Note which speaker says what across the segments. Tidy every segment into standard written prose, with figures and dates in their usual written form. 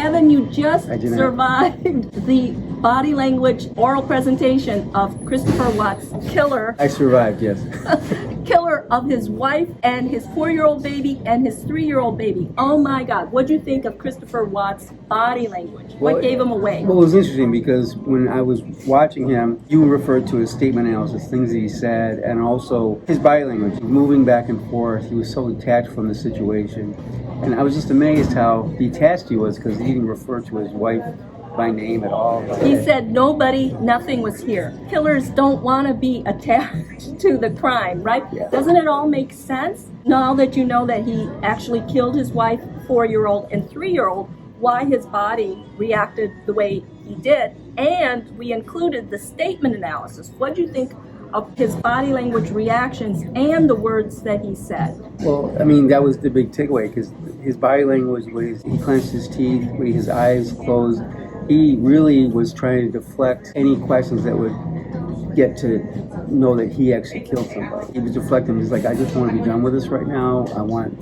Speaker 1: Evan, you just
Speaker 2: Hi, Jeanette.
Speaker 1: survived the body language oral presentation of Christopher Watts' killer,
Speaker 2: I survived, yes.
Speaker 1: killer of his wife and his 4-year-old baby and his 3-year-old baby. Oh my God, what'd you think of Christopher Watts' body language? What gave him away?
Speaker 2: Well, it was interesting because when I was watching him, you referred to his statement analysis, things that he said, and also his body language, moving back and forth. He was so detached from the situation. And I was just amazed how detached he was because he didn't refer to his wife by name at all.
Speaker 1: He said nothing was here. Killers don't want to be attached to the crime, right?
Speaker 2: Yeah.
Speaker 1: Doesn't it all make sense? Now that you know that he actually killed his wife, 4-year-old and 3-year-old, why his body reacted the way he did, and we included the statement analysis. What do you think of his body language reactions and the words that he said?
Speaker 2: Well, I mean, that was the big takeaway because his body language, the way he clenched his teeth, the way his eyes closed, he really was trying to deflect any questions that would get to know that he actually killed somebody. He was deflecting. He's like, I just want to be done with this right now. I want,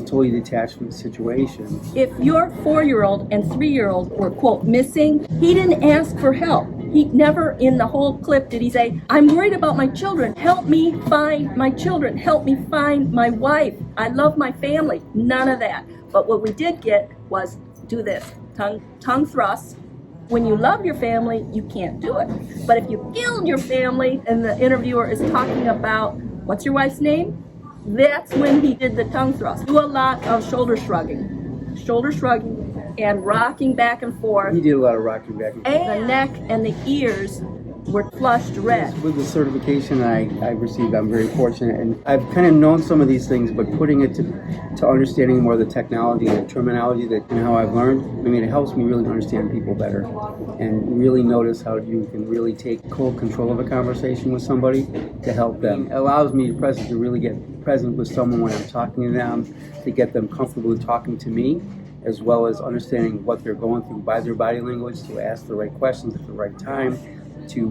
Speaker 2: totally detached from the situation.
Speaker 1: If your 4-year-old and 3-year-old were, quote, missing, he didn't ask for help. He never in the whole clip did he say, I'm worried about my children. Help me find my children. Help me find my wife. I love my family. None of that. But what we did get was do this, tongue thrust. When you love your family, you can't do it. But if you killed your family and the interviewer is talking about, what's your wife's name? That's when he did the tongue thrust. Do a lot of shoulder shrugging and rocking back and forth.
Speaker 2: He did a lot of rocking back and forth.
Speaker 1: And the neck and the ears were flushed red.
Speaker 2: With the certification I received, I'm very fortunate, and I've kind of known some of these things, but putting it to understanding more of the technology and the terminology that and how I've learned, I mean, it helps me really understand people better and really notice how you can really take full control of a conversation with somebody to help them. It allows me to really get present with someone when I'm talking to them, to get them comfortable talking to me, as well as understanding what they're going through by their body language, to ask the right questions at the right time, to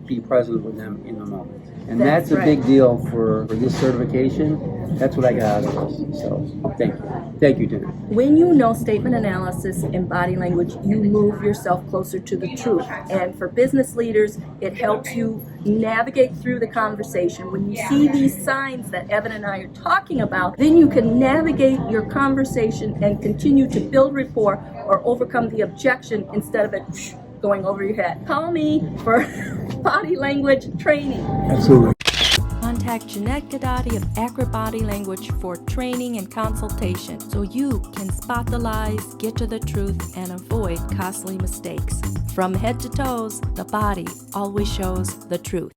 Speaker 2: be present with them in the moment. And that's a big deal for this certification. That's what I got out of this. So thank you. Thank you, Jenna.
Speaker 1: When you know statement analysis and body language, you move yourself closer to the truth. And for business leaders, it helps you navigate through the conversation. When you see these signs that Evan and I are talking about, then you can navigate your conversation and continue to build rapport or overcome the objection instead of it going over your head. Call me for body language training.
Speaker 2: Absolutely.
Speaker 1: Contact Jeanette Gadati of Accurate Body Language for training and consultation so you can spot the lies, get to the truth, and avoid costly mistakes. From head to toes, the body always shows the truth.